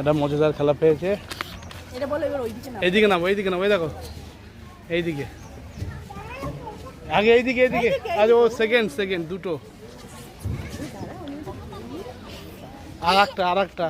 এটা মজাদার খেলা পেয়েছে। এইদিকে নামো, এইদিকে নামো, এই দেখো এইদিকে, আগে এইদিকে এইদিকে। আরে ও সেকেন্ড দুটো, আর একটা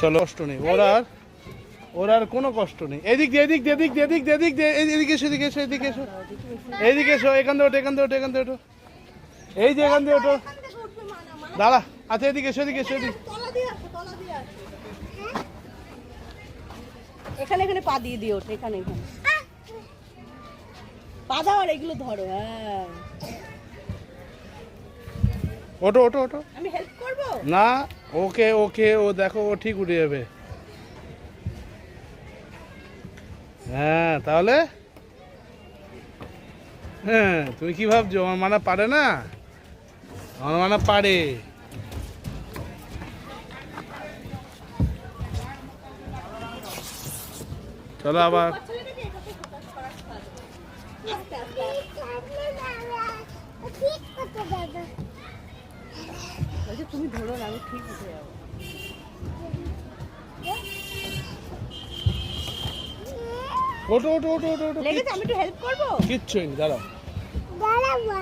চলো, কষ্ট নেই ওর আর কোনো কষ্ট নেই। এদিক এদিকে এসো, এখান দিয়ে ওঠো, এই যে এখান দিয়ে ওঠো, দাঁড়া। আচ্ছা এদিকে এসো, এখানে পা দিয়ে দিও, এখানে পা দাও আর এগুলো ধরো। হ্যাঁ, ওঠো। আমি হেল্প করবো না, ওকে ও দেখো, ও ঠিক উঠে যাবে। হ্যাঁ তাহলে, হ্যাঁ তুমি কি ভাবছো আমার মানা পারে না? আমার মানা পারে। চলো আবার। তুমি ধরো না, আমি ঠিক উঠে যাবো। ওঠো, লেগেছে, আমি একটু হেল্প করবো। কিচ্ছু নেই, দাঁড়াও।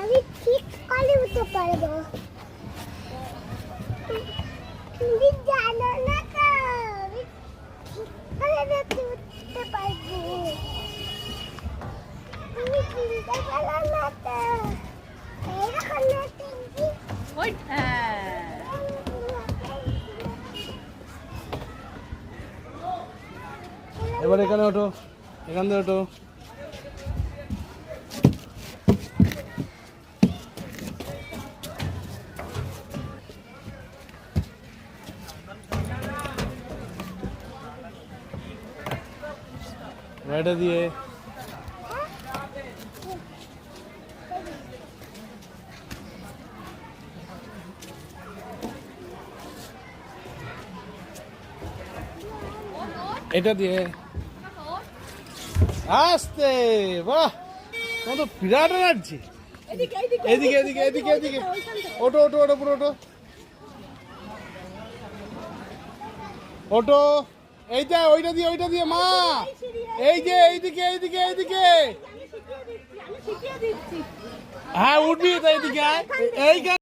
আমি ঠিক করে উঠতে পারবো। তুমি জানো না তো, আমি ঠিক করে উঠতে পারবো। তুমি চিনতে পারো না তো, এরকম না চিনছি। এবার এখানে ওঠো, এখান দিয়ে ওঠো। এটা দিয়ে এটা দিয়ে আস্তে, বাহ তোমার তো বিরাট এনার্জি। এদিকে ওঠো, পুরো ওঠো। এইটা ওইটা দিয়ে মা, এই যে এইদিকে হ্যাঁ উঠবি তো, এইদিকে